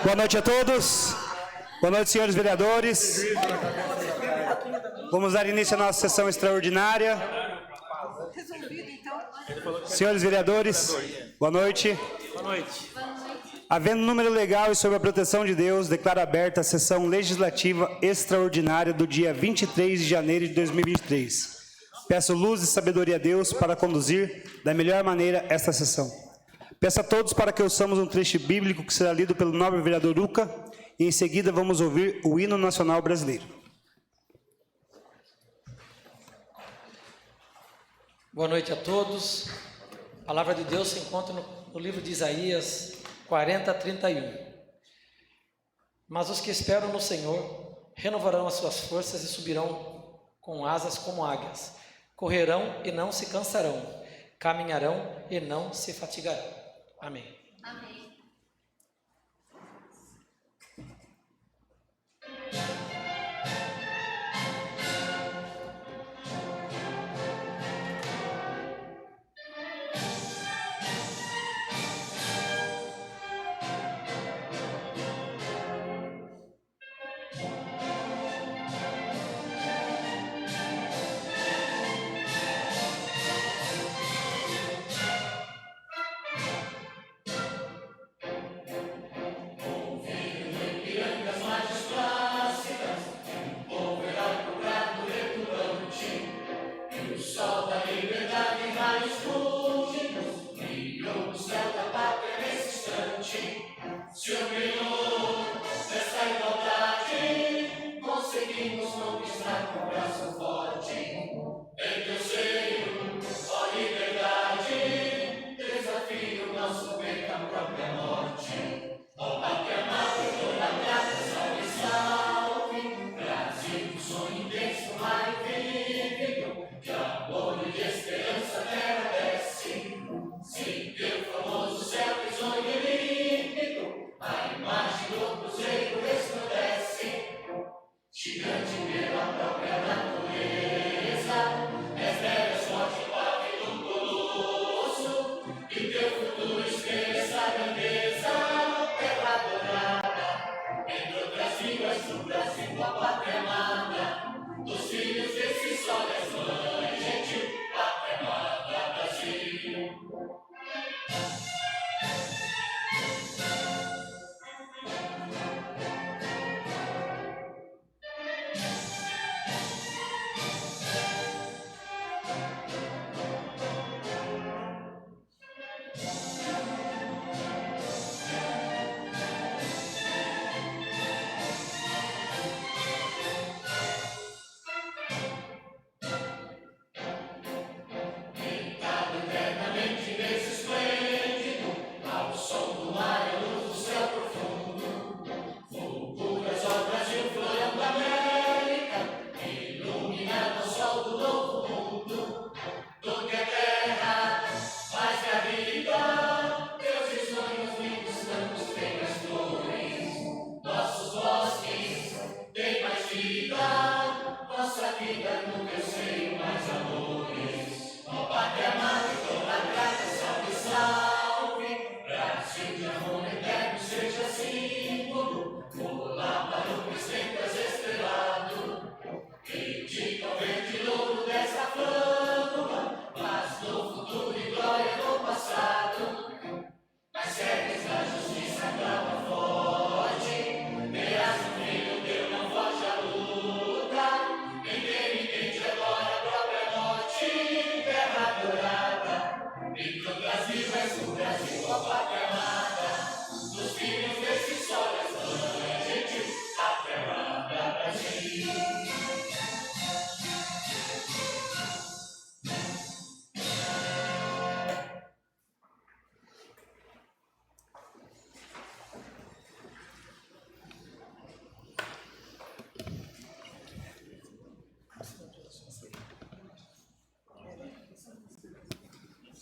Boa noite a todos. Boa noite, senhores vereadores. Vamos dar início à nossa sessão extraordinária. Senhores vereadores, boa noite. Boa noite. Havendo número legal e sob a proteção de Deus, declaro aberta a sessão legislativa extraordinária do dia 23 de janeiro de 2023. Peço luz e sabedoria a Deus para conduzir da melhor maneira esta sessão. Peço a todos para que ouçamos um trecho bíblico que será lido pelo nobre vereador Uca e em seguida vamos ouvir o hino nacional brasileiro. Boa noite a todos. A palavra de Deus se encontra no livro de Isaías 40:31. Mas os que esperam no Senhor renovarão as suas forças e subirão com asas como águias. Correrão e não se cansarão, caminharão e não se fatigarão. Amém. Amém.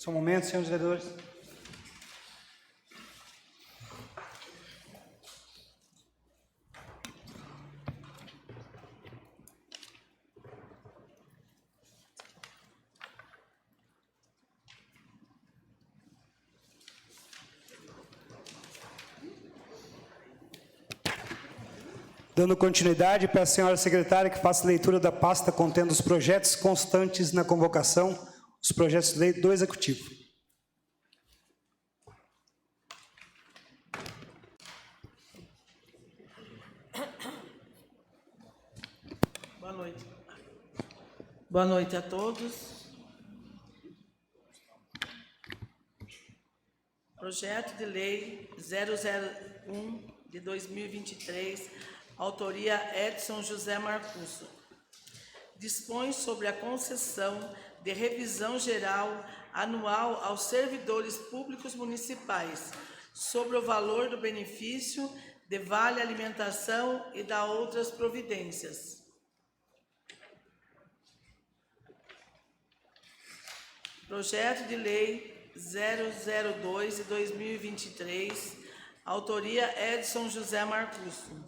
Só um momento, senhores vereadores. Dando continuidade, peço à senhora secretária que faça leitura da pasta contendo os projetos constantes na convocação, os projetos de lei do Executivo. Boa noite. Boa noite a todos. Projeto de Lei 001 de 2023, autoria Edson José Marcusso. Dispõe sobre a concessão de revisão geral anual aos servidores públicos municipais, sobre o valor do benefício de vale alimentação e da outras providências. Projeto de Lei 002 de 2023, autoria Edson José Marcusso.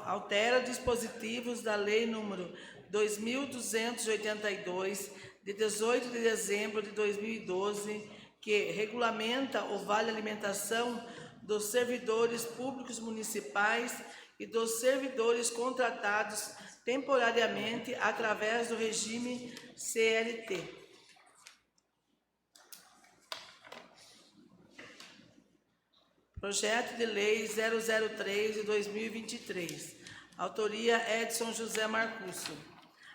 Altera dispositivos da Lei número 2.282, de 18 de dezembro de 2012, que regulamenta o vale alimentação dos servidores públicos municipais e dos servidores contratados temporariamente através do regime CLT. Projeto de Lei 003 de 2023, autoria Edson José Marcusso.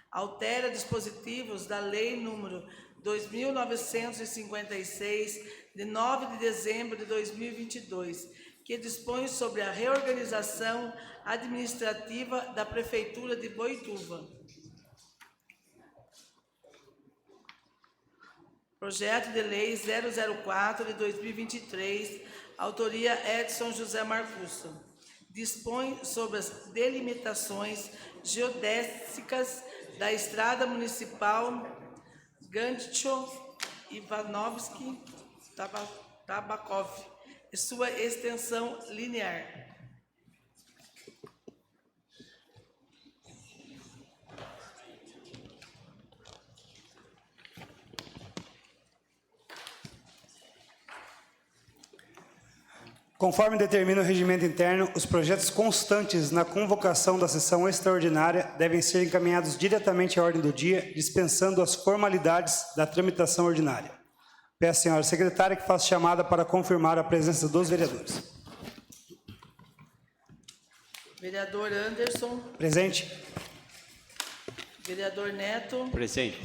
Altera dispositivos da Lei número 2.956, de 9 de dezembro de 2022, que dispõe sobre a reorganização administrativa da Prefeitura de Boituva. Projeto de Lei 004 de 2023, autoria Edson José Marcusso. Dispõe sobre as delimitações geodésicas da Estrada Municipal Gantcho Ivanovski Tabakov e sua extensão linear. Conforme determina o regimento interno, os projetos constantes na convocação da sessão extraordinária devem ser encaminhados diretamente à ordem do dia, dispensando as formalidades da tramitação ordinária. Peço à senhora secretária que faça chamada para confirmar a presença dos vereadores. Vereador Anderson. Presente. Vereador Neto. Presente.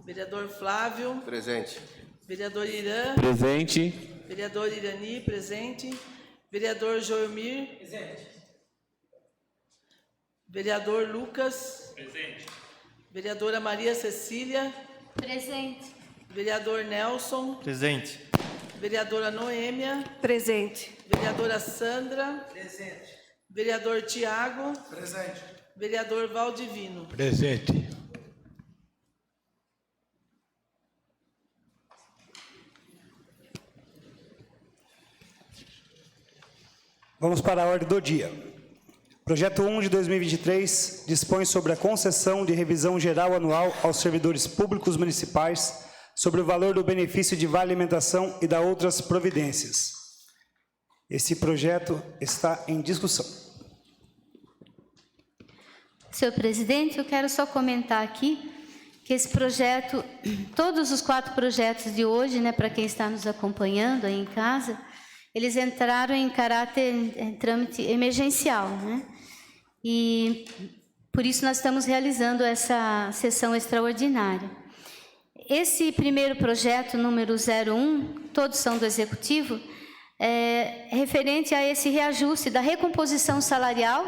Vereador Flávio. Presente. Vereador Irã. Presente. Vereador Irani, presente. Vereador Joelmir. Presente. Vereador Lucas. Presente. Vereadora Maria Cecília. Presente. Vereador Nelson. Presente. Vereadora Noêmia. Presente. Vereadora Sandra. Presente. Vereador Tiago. Presente. Vereador Valdivino. Presente. Vamos para a ordem do dia. Projeto 1 de 2023 dispõe sobre a concessão de revisão geral anual aos servidores públicos municipais sobre o valor do benefício de vale alimentação e da outras providências. Esse projeto está em discussão. Senhor presidente, eu quero só comentar aqui que esse projeto, todos os 4 projetos de hoje, né, para quem está nos acompanhando aí em casa, eles entraram em caráter trâmite emergencial, né? E por isso nós estamos realizando essa sessão extraordinária. Esse primeiro projeto, número 01, todos são do Executivo, é referente a esse reajuste da recomposição salarial,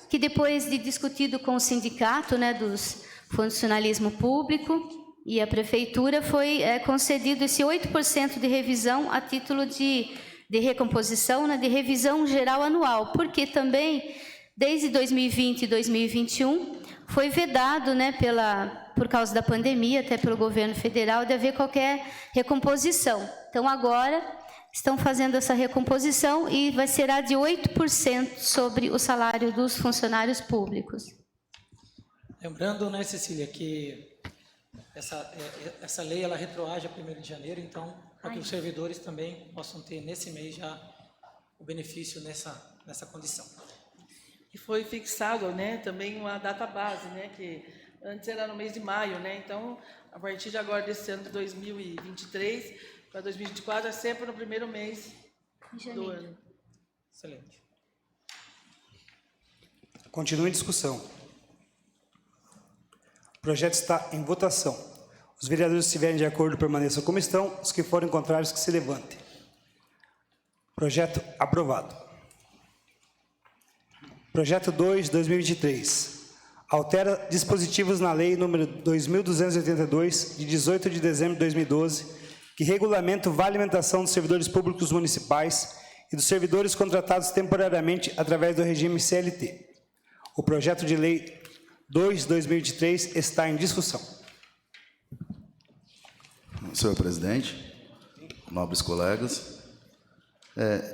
que depois de discutido com o sindicato, né, dos funcionalismo público e a Prefeitura, foi concedido esse 8% de revisão a título de recomposição, né, de revisão geral anual, porque também, desde 2020 e 2021, foi vedado, né, por causa da pandemia, até pelo governo federal, de haver qualquer recomposição. Então, agora, estão fazendo essa recomposição e será de 8% sobre o salário dos funcionários públicos. Lembrando, né, Cecília, que essa lei ela retroage a 1º de janeiro, então, para que os servidores também possam ter nesse mês já o benefício nessa condição. E foi fixado, né, também uma data base, né, que antes era no mês de maio, né? Então, a partir de agora, desse ano de 2023 para 2024, é sempre no primeiro mês do ano. Excelente. Continua em discussão. O projeto está em votação. Os vereadores que estiverem de acordo permaneçam como estão, os que forem contrários que se levantem. Projeto aprovado. Projeto 2, 2023. Altera dispositivos na Lei nº 2.282, de 18 de dezembro de 2012, que regulamenta o Vale Alimentação dos servidores públicos municipais e dos servidores contratados temporariamente através do regime CLT. O projeto de Lei 2, 2023 está em discussão. Senhor presidente, nobres colegas,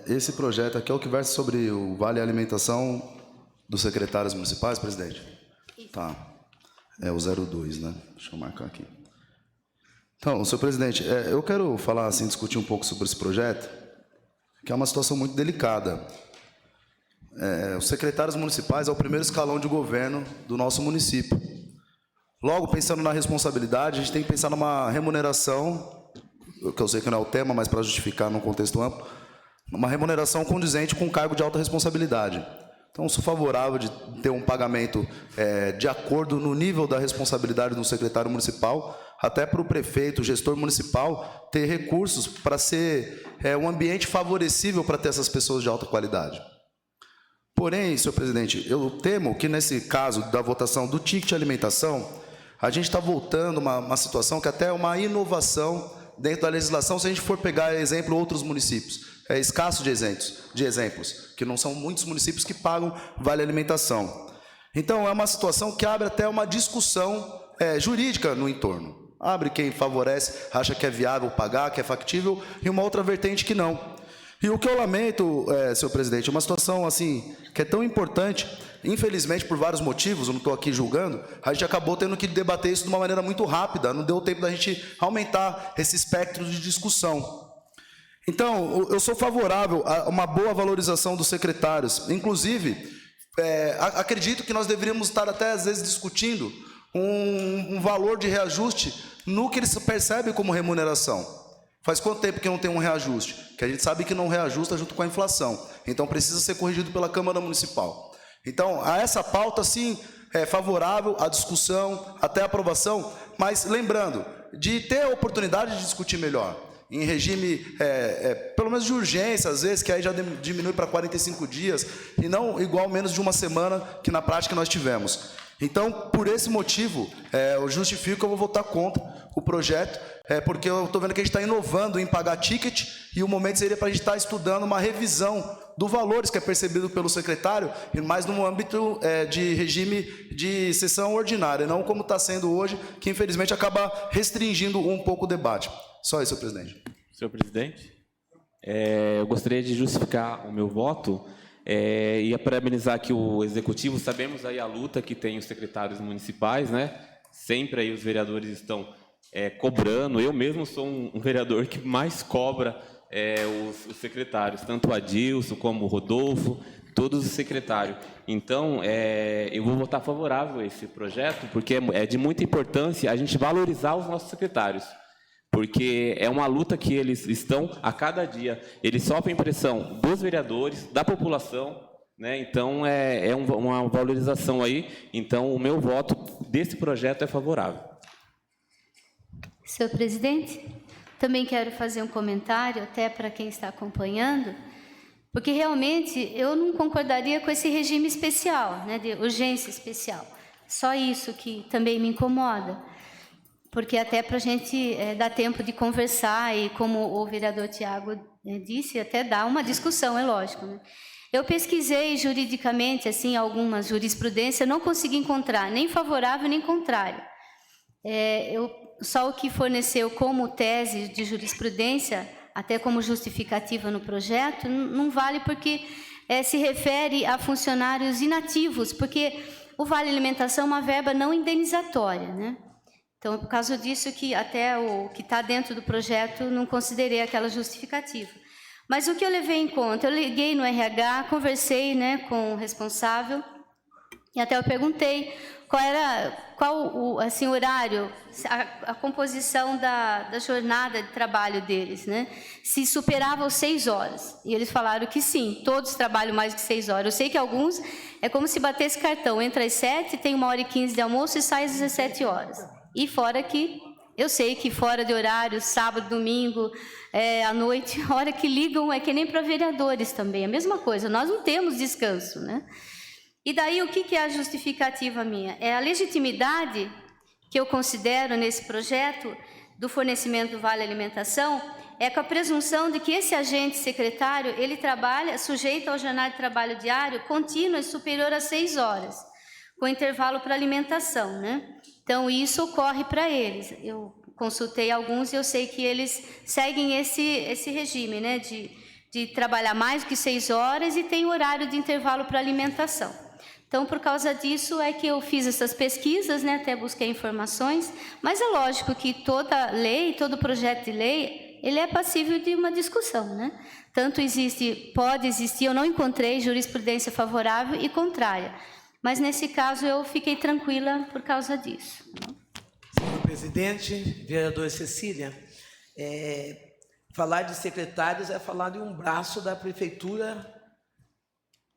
esse projeto aqui é o que versa sobre o Vale Alimentação dos secretários municipais, presidente? Tá. É o 02, né? Deixa eu marcar aqui. Então, senhor presidente, eu quero falar assim, discutir um pouco sobre esse projeto, que é uma situação muito delicada. Os secretários municipais é o primeiro escalão de governo do nosso município. Logo, pensando na responsabilidade, a gente tem que pensar numa remuneração, que eu sei que não é o tema, mas para justificar num contexto amplo, uma remuneração condizente com um cargo de alta responsabilidade. Então, sou favorável de ter um pagamento de acordo no nível da responsabilidade do secretário municipal, até para o prefeito, o gestor municipal, ter recursos para ser um ambiente favorecível para ter essas pessoas de alta qualidade. Porém, senhor presidente, eu temo que nesse caso da votação do ticket alimentação, a gente está voltando uma situação que até é uma inovação dentro da legislação, se a gente for pegar exemplo outros municípios. É escasso de exemplos, que não são muitos municípios que pagam vale alimentação. Então, é uma situação que abre até uma discussão jurídica no entorno. Abre quem favorece, acha que é viável pagar, que é factível, e uma outra vertente que não. E o que eu lamento, senhor presidente, é uma situação assim, que é tão importante, infelizmente, por vários motivos, eu não estou aqui julgando, a gente acabou tendo que debater isso de uma maneira muito rápida, não deu tempo da gente aumentar esse espectro de discussão. Então, eu sou favorável a uma boa valorização dos secretários. Inclusive, acredito que nós deveríamos estar até, às vezes, discutindo um valor de reajuste no que eles percebem como remuneração. Faz quanto tempo que não tem um reajuste? Que a gente sabe que não reajusta junto com a inflação. Então, precisa ser corrigido pela Câmara Municipal. Então, a essa pauta, sim, é favorável à discussão, até a aprovação, mas lembrando, de ter a oportunidade de discutir melhor. Em regime, pelo menos de urgência, às vezes, que aí já diminui para 45 dias, e não igual menos de uma semana, que na prática nós tivemos. Então, por esse motivo, eu justifico que eu vou votar contra o projeto, porque eu estou vendo que a gente está inovando em pagar ticket, e o momento seria para a gente estar estudando uma revisão dos valores que é percebido pelo secretário, e mais no âmbito de regime de sessão ordinária, não como está sendo hoje, que infelizmente acaba restringindo um pouco o debate. Só isso, senhor presidente. Senhor presidente, eu gostaria de justificar o meu voto e parabenizar aqui o executivo. Sabemos aí a luta que tem os secretários municipais, né? Sempre aí os vereadores estão cobrando. Eu mesmo sou um vereador que mais cobra os secretários, tanto o Adilson como o Rodolfo, todos os secretários. Então, eu vou votar favorável a esse projeto, porque é de muita importância a gente valorizar os nossos secretários. Porque é uma luta que eles estão a cada dia. Eles sofrem pressão dos vereadores, da população, né? Então, uma valorização aí. Então, o meu voto desse projeto é favorável. Senhor presidente, também quero fazer um comentário, até para quem está acompanhando, porque realmente eu não concordaria com esse regime especial, né, de urgência especial. Só isso que também me incomoda. Porque até para a gente dar tempo de conversar e, como o vereador Tiago disse, até dar uma discussão, é lógico, né? Eu pesquisei juridicamente, assim, algumas jurisprudências, não consegui encontrar nem favorável nem contrário. Só o que forneceu como tese de jurisprudência, até como justificativa no projeto, não vale porque se refere a funcionários inativos, porque o Vale Alimentação é uma verba não indenizatória, né? Então, por causa disso que até o que está dentro do projeto não considerei aquela justificativa. Mas o que eu levei em conta? Eu liguei no RH, conversei, né, com o responsável, e até eu perguntei qual o horário, a composição da jornada de trabalho deles, né? Se superava os 6 horas. E eles falaram que sim, todos trabalham mais que 6 horas. Eu sei que alguns é como se batesse cartão, entra às 7, tem 1h15 de almoço e sai às 17 horas. E fora que, eu sei que fora de horário, sábado, domingo, à noite, a hora que ligam é que nem para vereadores também, a mesma coisa, nós não temos descanso, né? E daí, o que é a justificativa minha? É a legitimidade que eu considero nesse projeto do fornecimento do Vale Alimentação, é com a presunção de que esse agente secretário, ele trabalha sujeito ao jornal de trabalho diário contínuo e superior a 6 horas, com intervalo para alimentação, né? Então, isso ocorre para eles. Eu consultei alguns e eu sei que eles seguem esse regime, né? De trabalhar mais do que 6 horas e tem horário de intervalo para alimentação. Então, por causa disso é que eu fiz essas pesquisas, né, até busquei informações, mas é lógico que toda lei, todo projeto de lei, ele é passível de uma discussão, né? Tanto pode existir, eu não encontrei jurisprudência favorável e contrária, mas nesse caso eu fiquei tranquila por causa disso. Senhor presidente, vereadora Cecília, falar de secretários é falar de um braço da prefeitura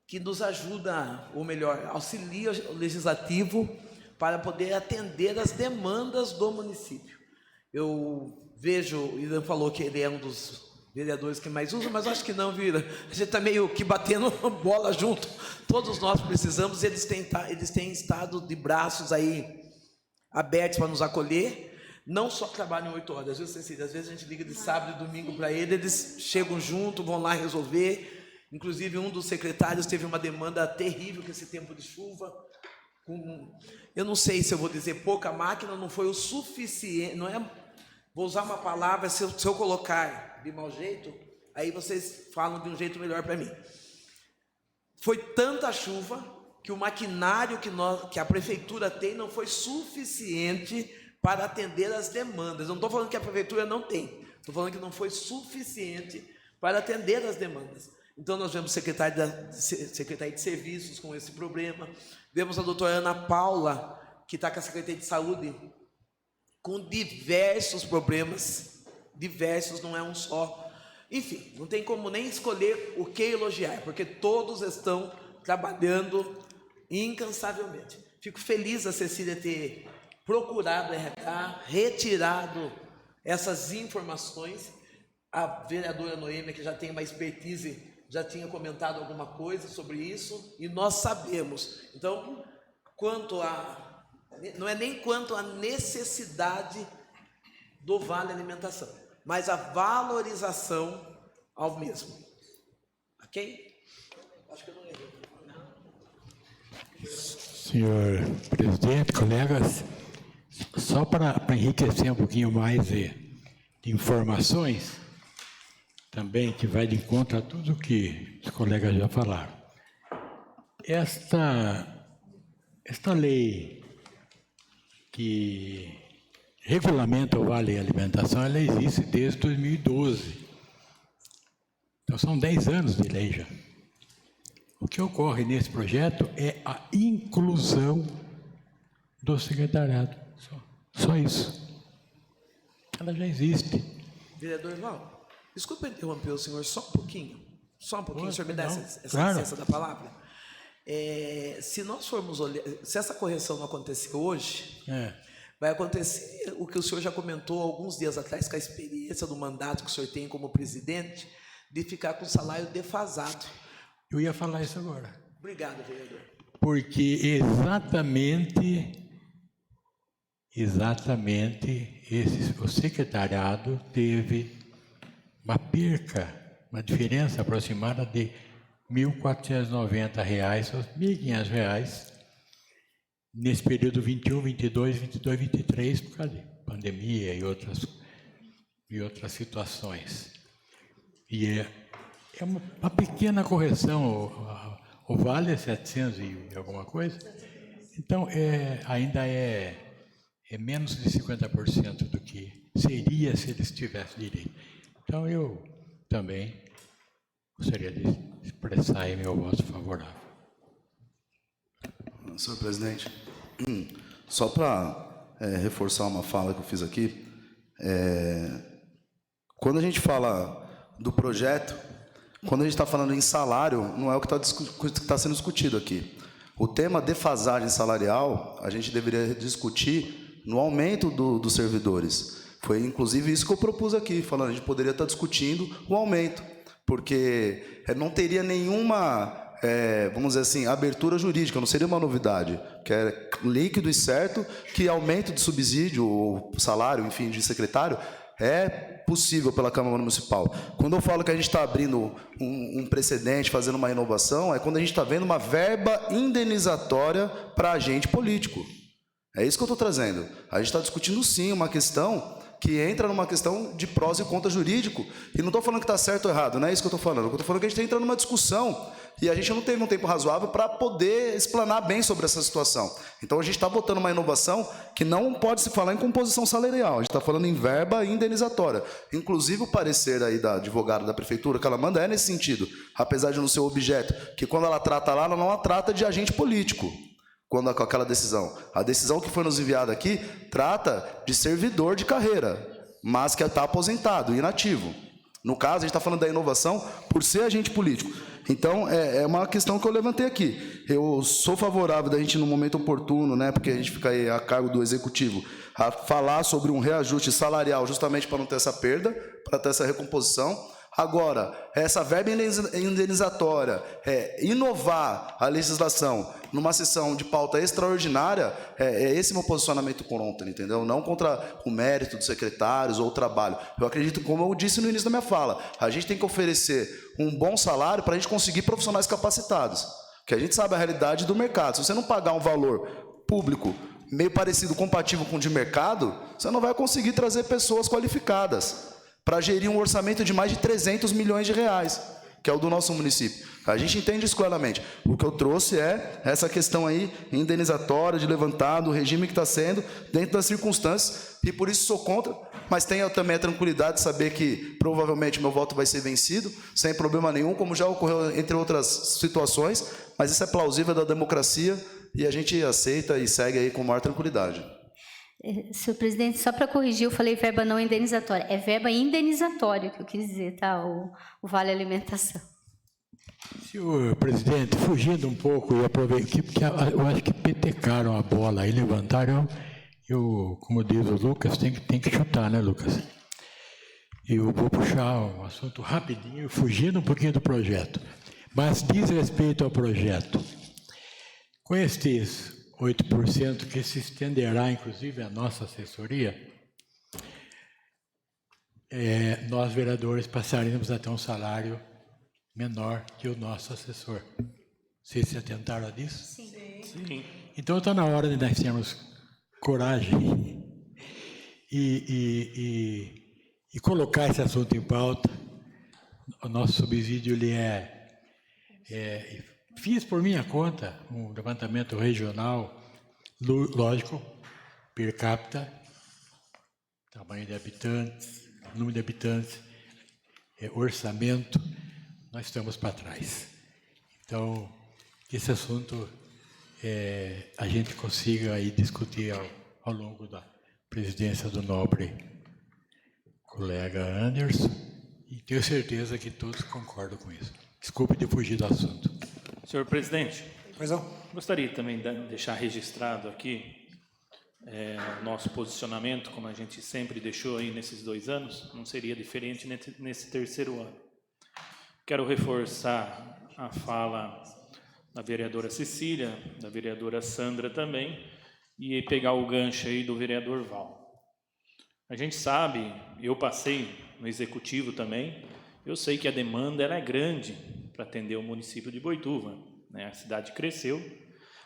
que nos ajuda, ou melhor, auxilia o legislativo para poder atender as demandas do município. Eu vejo, o Irã falou que ele é um dos vereadores que mais usa, mas acho que não, viu, Irã? A gente está meio que batendo bola junto. Todos nós precisamos, eles têm estado de braços aí abertos para nos acolher. Não só trabalham 8 horas, viu, Cecília? Às vezes a gente liga de sábado e domingo para eles chegam junto, vão lá resolver. Inclusive, um dos secretários teve uma demanda terrível com esse tempo de chuva. Eu não sei se eu vou dizer pouca máquina, não foi o suficiente, não é? Vou usar uma palavra, se eu colocar de mau jeito, aí vocês falam de um jeito melhor para mim. Foi tanta chuva que o maquinário que a prefeitura tem não foi suficiente para atender as demandas. Eu não estou falando que a prefeitura não tem, estou falando que não foi suficiente para atender as demandas. Então, nós vemos Secretaria de Serviços com esse problema, vemos a doutora Ana Paula, que está com a Secretaria de Saúde, com diversos problemas, diversos, não é um só. Enfim, não tem como nem escolher o que elogiar, porque todos estão trabalhando incansavelmente. Fico feliz a Cecília ter procurado a RH, retirado essas informações. A vereadora Noêmia, que já tem uma expertise, já tinha comentado alguma coisa sobre isso, e nós sabemos. Então, não é nem quanto à necessidade do Vale Alimentação, mas a valorização ao mesmo. Ok? Acho que eu não lembro. Senhor presidente, colegas, só para enriquecer um pouquinho mais de informações, também que vai de encontro a tudo que os colegas já falaram. Esta lei que regulamenta o Vale Alimentação, ela existe desde 2012. Então, são 10 anos de lei já. O que ocorre nesse projeto é a inclusão do secretariado. Só isso. Ela já existe. Vereador Val, desculpa interromper o senhor só um pouquinho. Só um pouquinho, o senhor me dá essa claro. licença da palavra? Se nós formos olhar, se essa correção não acontecer hoje, vai acontecer o que o senhor já comentou alguns dias atrás, com a experiência do mandato que o senhor tem como presidente, de ficar com o salário defasado. Eu ia falar isso agora. Obrigado, vereador. Porque o secretariado teve uma perca, uma diferença aproximada de R$ 1.490 a R$ 1.500 nesse período 21, 22, 23, por causa de pandemia e outras situações. E é uma pequena correção, o vale é 700 e alguma coisa, então ainda é menos de 50% do que seria se eles tivessem direito. Então, eu também gostaria de expressar aí meu voto favorável. Senhor presidente, só para reforçar uma fala que eu fiz aqui, quando a gente fala do projeto, quando a gente está falando em salário, não é o que está sendo discutido aqui. O tema defasagem salarial, a gente deveria discutir no aumento dos servidores. Foi inclusive isso que eu propus aqui, falando, a gente poderia estar discutindo o aumento, porque não teria nenhuma, vamos dizer assim, abertura jurídica, não seria uma novidade, que é líquido e certo que aumento de subsídio, ou salário, enfim, de secretário, é possível pela Câmara Municipal. Quando eu falo que a gente está abrindo um precedente, fazendo uma inovação, é quando a gente está vendo uma verba indenizatória para agente político. É isso que eu estou trazendo. A gente está discutindo, sim, uma questão que entra numa questão de prós e contras jurídico. E não estou falando que está certo ou errado, não é isso que eu estou falando. Eu estou falando que a gente está entrando numa discussão e a gente não teve um tempo razoável para poder explanar bem sobre essa situação. Então, a gente está botando uma inovação que não pode se falar em composição salarial. A gente está falando em verba indenizatória. Inclusive, o parecer aí da advogada da prefeitura, que ela manda, é nesse sentido. Apesar de não ser o objeto, que quando ela trata lá, ela não a trata de agente político. Quando com aquela decisão. A decisão que foi nos enviada aqui trata de servidor de carreira, mas que está aposentado, inativo. No caso, a gente está falando da inovação por ser agente político. Então, é uma questão que eu levantei aqui. Eu sou favorável da gente, no momento oportuno, né, porque a gente fica aí a cargo do executivo, a falar sobre um reajuste salarial, justamente para não ter essa perda, para ter essa recomposição. Agora, essa verba indenizatória, inovar a legislação numa sessão de pauta extraordinária, é esse meu posicionamento contra, entendeu? Não contra o mérito dos secretários ou o trabalho. Eu acredito, como eu disse no início da minha fala, a gente tem que oferecer um bom salário para a gente conseguir profissionais capacitados, que a gente sabe a realidade do mercado. Se você não pagar um valor público meio parecido, compatível com o de mercado, você não vai conseguir trazer pessoas qualificadas para gerir um orçamento de mais de 300 milhões de reais, que é o do nosso município. A gente entende isso claramente. O que eu trouxe é essa questão aí indenizatória, de levantar do regime que está sendo, dentro das circunstâncias, e por isso sou contra, mas tenho também a tranquilidade de saber que provavelmente meu voto vai ser vencido, sem problema nenhum, como já ocorreu entre outras situações, mas isso é plausível da democracia, e a gente aceita e segue aí com maior tranquilidade. Senhor presidente, só para corrigir, eu falei verba não indenizatória. É verba indenizatória que eu quis dizer, tá? O Vale Alimentação. Senhor presidente, fugindo um pouco, eu aproveitei, porque eu acho que petecaram a bola aí, levantaram, como diz o Lucas, tem que chutar, né, Lucas? Eu vou puxar um assunto rapidinho, fugindo um pouquinho do projeto, mas diz respeito ao projeto. Com estes 8% que se estenderá, inclusive, à nossa assessoria, nós, vereadores, passaremos a ter um salário menor que o nosso assessor. Vocês se atentaram a disso? Sim. Então, está na hora de nós termos coragem e colocar esse assunto em pauta. O nosso subsídio, ele fiz por minha conta um levantamento regional, lógico, per capita, tamanho de habitantes, número de habitantes, orçamento, nós estamos para trás. Então, esse assunto a gente consiga aí discutir ao longo da presidência do nobre colega Anderson, e tenho certeza que todos concordam com isso. Desculpe de fugir do assunto. Senhor presidente, Pois não? gostaria também de deixar registrado aqui o nosso posicionamento, como a gente sempre deixou aí nesses 2 anos, não seria diferente nesse terceiro ano. Quero reforçar a fala da vereadora Cecília, da vereadora Sandra também, e pegar o gancho aí do vereador Val. A gente sabe, eu passei no executivo também, eu sei que a demanda ela é grande para atender o município de Boituva, né? A cidade cresceu,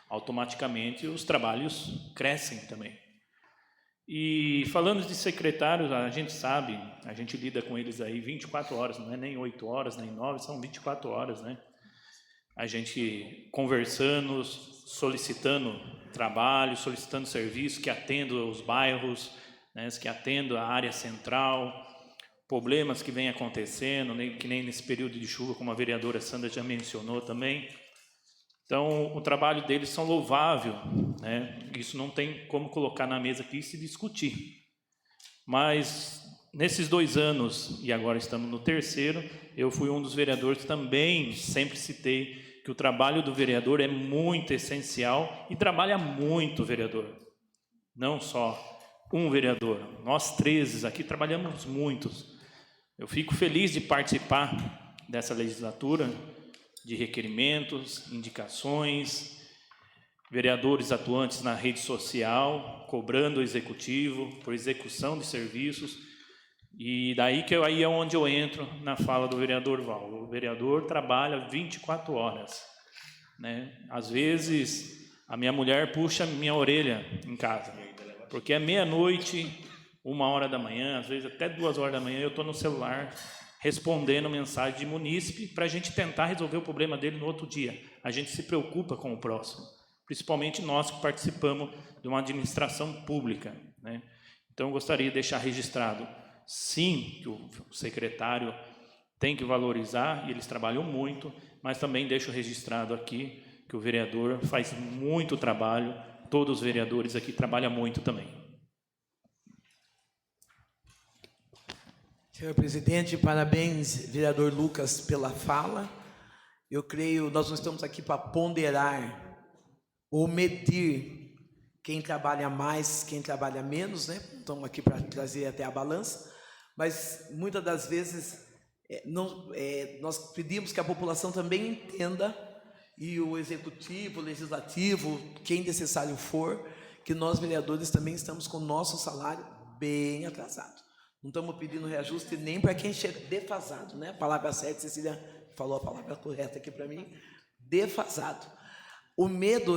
automaticamente os trabalhos crescem também. E falando de secretários, a gente sabe, a gente lida com eles aí 24 horas, não é nem 8 horas, nem 9, são 24 horas, né? A gente conversando, solicitando trabalho, solicitando serviço que atenda os bairros, né, que atenda a área central, problemas que vêm acontecendo, que nem nesse período de chuva, como a vereadora Sandra já mencionou também. Então, o trabalho deles são louvável, né? Isso não tem como colocar na mesa aqui e se discutir. Mas, nesses 2 anos, e agora estamos no 3º, eu fui um dos vereadores que também sempre citei que o trabalho do vereador é muito essencial e trabalha muito o vereador. Não só um vereador, nós 13 aqui trabalhamos muitos. Eu fico feliz de participar dessa legislatura, de requerimentos, indicações, vereadores atuantes na rede social, cobrando o executivo por execução de serviços, e daí que aí é onde eu entro na fala do vereador Val. O vereador trabalha 24 horas, né? Às vezes a minha mulher puxa minha orelha em casa, porque é meia-noite, 1h da manhã, às vezes até 2h da manhã eu estou no celular respondendo mensagem de munícipe para a gente tentar resolver o problema dele no outro dia. A gente se preocupa com o próximo, principalmente nós que participamos de uma administração pública, né? Então, eu gostaria de deixar registrado, sim, que o secretário tem que valorizar, e eles trabalham muito, mas também deixo registrado aqui que o vereador faz muito trabalho, todos os vereadores aqui trabalham muito também. Senhor presidente, parabéns, vereador Lucas, pela fala. Eu creio, nós não estamos aqui para ponderar ou medir quem trabalha mais, quem trabalha menos, né? Estamos aqui para trazer até a balança, mas muitas das vezes nós pedimos que a população também entenda, e o executivo, o legislativo, quem necessário for, que nós vereadores também estamos com o nosso salário bem atrasado. Não estamos pedindo reajuste nem para quem chega defasado, né? A palavra certa, Cecília falou a palavra correta aqui para mim, defasado. O medo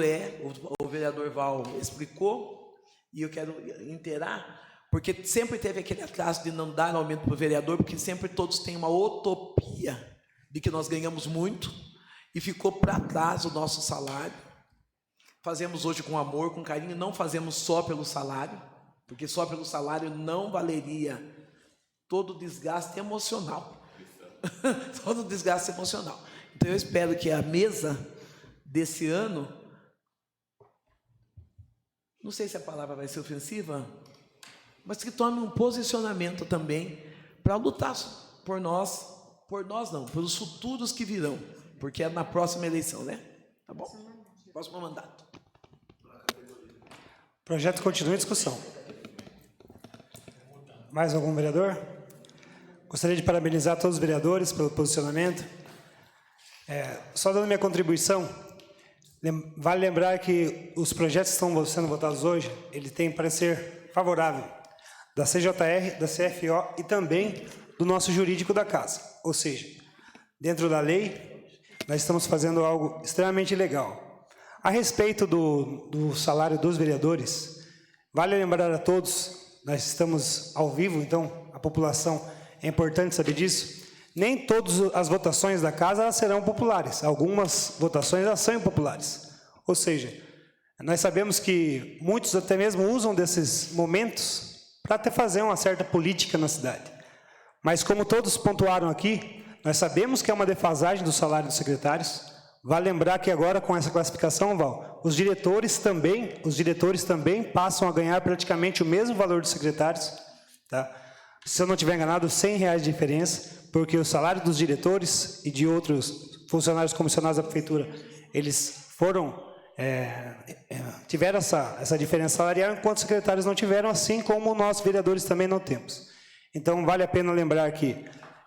o vereador Val explicou, e eu quero inteirar, porque sempre teve aquele atraso de não dar aumento para o vereador, porque sempre todos têm uma utopia de que nós ganhamos muito, e ficou para trás o nosso salário. Fazemos hoje com amor, com carinho, não fazemos só pelo salário, porque só pelo salário não valeria todo o desgaste emocional. Todo o desgaste emocional. Então, eu espero que a mesa desse ano, não sei se a palavra vai ser ofensiva, mas que tome um posicionamento também para lutar por nós não, pelos futuros que virão, porque é na próxima eleição, né? Tá bom? Próximo mandato. O projeto continua em discussão. Mais algum vereador? Gostaria de parabenizar todos os vereadores pelo posicionamento. Só dando minha contribuição, vale lembrar que os projetos que estão sendo votados hoje, ele tem parecer favorável da CJR, da CFO e também do nosso jurídico da casa. Ou seja, dentro da lei, nós estamos fazendo algo extremamente legal. A respeito do salário dos vereadores, vale lembrar a todos, nós estamos ao vivo, então a população, é importante saber disso, nem todas as votações da casa elas serão populares, algumas votações elas são impopulares. Ou seja, nós sabemos que muitos até mesmo usam desses momentos para até fazer uma certa política na cidade. Mas como todos pontuaram aqui, nós sabemos que é uma defasagem do salário dos secretários. Vale lembrar que agora com essa classificação, Val, os diretores também passam a ganhar praticamente o mesmo valor dos secretários, tá? Se eu não estiver enganado, R$100 de diferença, porque o salário dos diretores e de outros funcionários comissionados da prefeitura, eles tiveram essa diferença salarial, enquanto os secretários não tiveram, assim como nós vereadores também não temos. Então, vale a pena lembrar que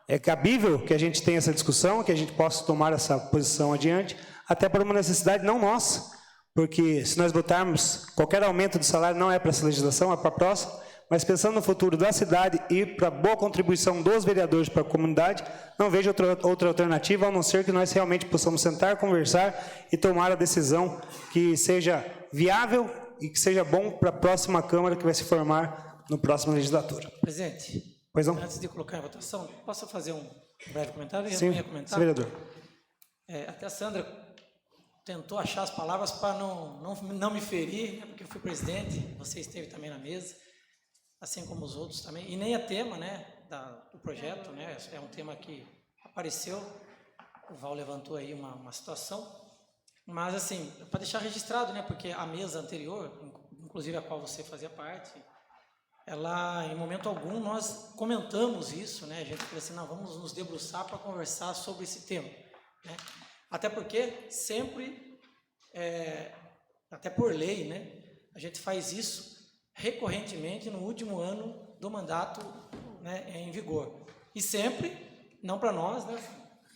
é cabível que a gente tenha essa discussão, que a gente possa tomar essa posição adiante, até por uma necessidade não nossa, porque se nós votarmos, qualquer aumento de salário não é para essa legislação, é para a próxima, mas pensando no futuro da cidade e para a boa contribuição dos vereadores para a comunidade, não vejo outra alternativa, a não ser que nós realmente possamos sentar, conversar e tomar a decisão que seja viável e que seja bom para a próxima Câmara que vai se formar no próximo legislatura. Presidente, pois não? Antes de colocar em votação, posso fazer um breve comentário? Sim, vereador. Até a Sandra tentou achar as palavras para não me ferir, né, porque eu fui presidente, você esteve também na mesa, assim como os outros também, e nem é tema, né? do projeto, né? É um tema que apareceu, o Val levantou aí uma situação, mas assim, para deixar registrado, né? Porque a mesa anterior, inclusive a qual você fazia parte, ela, em momento algum, nós comentamos isso, né? A gente falou assim, não, vamos nos debruçar para conversar sobre esse tema, né? Até porque sempre, até por lei, né? A gente faz isso recorrentemente no último ano do mandato, né, em vigor. E sempre, não para nós, né?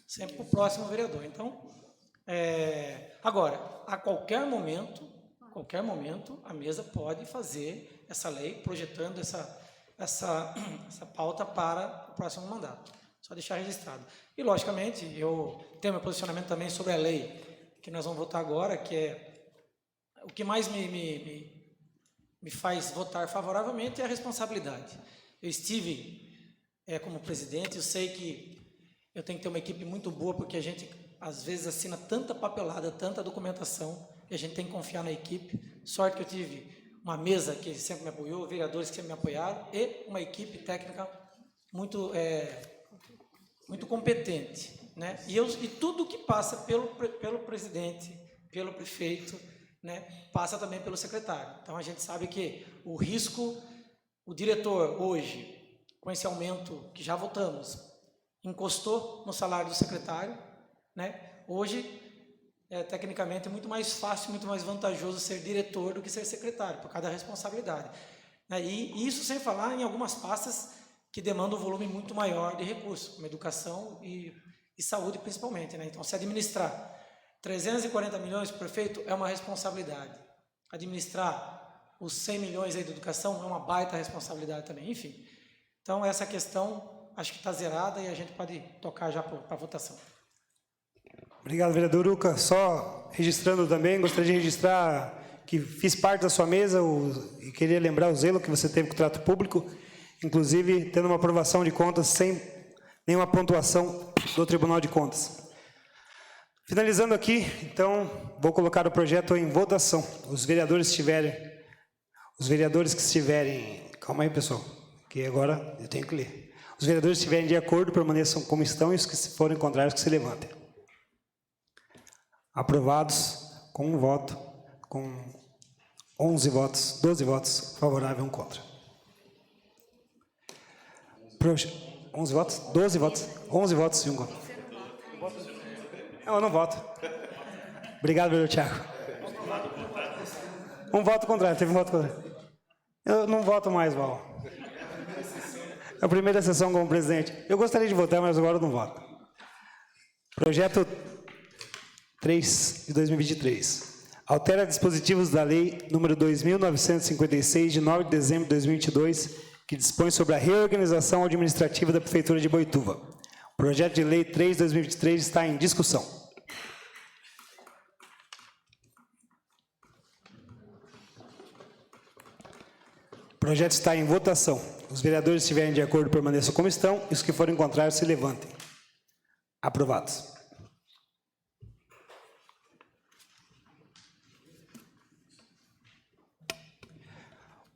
Sempre para o próximo vereador. Então, agora, a qualquer momento, a mesa pode fazer essa lei, projetando essa pauta para o próximo mandato. Só deixar registrado. E, logicamente, eu tenho meu posicionamento também sobre a lei que nós vamos votar agora, que é o que mais me faz votar favoravelmente é a responsabilidade. Eu estive como presidente, eu sei que eu tenho que ter uma equipe muito boa, porque a gente, às vezes, assina tanta papelada, tanta documentação, e a gente tem que confiar na equipe. Sorte que eu tive uma mesa que sempre me apoiou, vereadores que sempre me apoiaram, e uma equipe técnica muito competente, né? E tudo que passa pelo presidente, pelo prefeito, né, passa também pelo secretário. Então, a gente sabe que o risco, o diretor hoje, com esse aumento que já votamos, encostou no salário do secretário, né? Hoje, tecnicamente, é muito mais fácil, muito mais vantajoso ser diretor do que ser secretário, por causa da responsabilidade, né? E isso sem falar em algumas pastas que demandam um volume muito maior de recursos, como educação e saúde, principalmente, né? Então, se administrar 340 milhões para o prefeito é uma responsabilidade. Administrar os 100 milhões aí de educação é uma baita responsabilidade também. Enfim, então essa questão acho que está zerada e a gente pode tocar já para a votação. Obrigado, vereador Uca. Só registrando também, gostaria de registrar que fiz parte da sua mesa e queria lembrar o zelo que você teve com o trato público, inclusive tendo uma aprovação de contas sem nenhuma pontuação do Tribunal de Contas. Finalizando aqui, então, vou colocar o projeto em votação. Os vereadores que estiverem... Calma aí, pessoal, que agora eu tenho que ler. Os vereadores que estiverem de acordo permaneçam como estão e os que forem contrários que se levantem. Aprovados com um voto, com 11 votos, 12 votos favorável e um contra. 11 votos? 12 votos? 11 votos e um contra. Não, eu não voto. Obrigado, vereador Thiago. Um voto contrário, teve um voto contrário. Eu não voto mais, Val. É a primeira sessão como presidente. Eu gostaria de votar, mas agora eu não voto. Projeto 3 de 2023. Altera dispositivos da Lei nº 2.956, de 9 de dezembro de 2022, que dispõe sobre a reorganização administrativa da Prefeitura de Boituva. O projeto de Lei 3 de 2023 está em discussão. O projeto está em votação. Os vereadores que estiverem de acordo permaneçam como estão e os que forem contrários se levantem. Aprovados.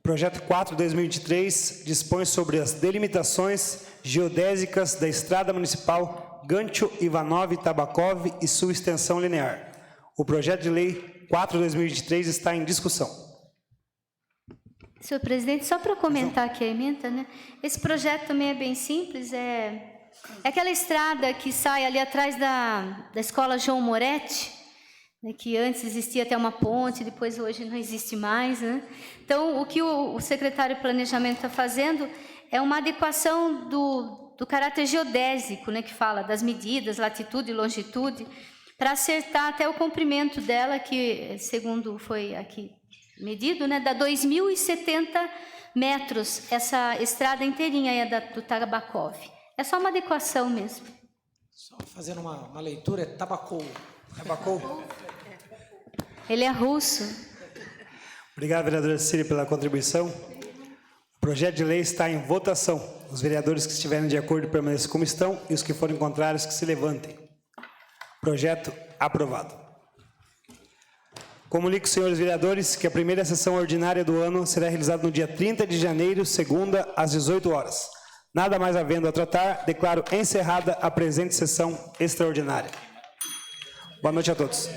Projeto 4 de 2023 dispõe sobre as delimitações geodésicas da Estrada Municipal Gancho Ivanov Tabakov e sua extensão linear. O projeto de lei 4 de 2023 está em discussão. Senhor presidente, só para comentar aqui a emenda, né? Esse projeto também é bem simples, é aquela estrada que sai ali atrás da escola João Moretti, né, que antes existia até uma ponte, depois hoje não existe mais, né? Então, o que o secretário de Planejamento está fazendo é uma adequação do caráter geodésico, né, que fala das medidas, latitude e longitude, para acertar até o comprimento dela, que, segundo foi aqui medido, né, dá 2.070 metros, essa estrada inteirinha aí do Tabakov. É só uma adequação mesmo. Só fazendo uma leitura, é Tabakov. Tabakov. Ele é russo. Obrigado, vereadora Cecília, pela contribuição. O projeto de lei está em votação. Os vereadores que estiverem de acordo permaneçam como estão e os que forem contrários que se levantem. Projeto aprovado. Comunico, senhores vereadores, que a primeira sessão ordinária do ano será realizada no dia 30 de janeiro, segunda, às 18 horas. Nada mais havendo a tratar, declaro encerrada a presente sessão extraordinária. Boa noite a todos.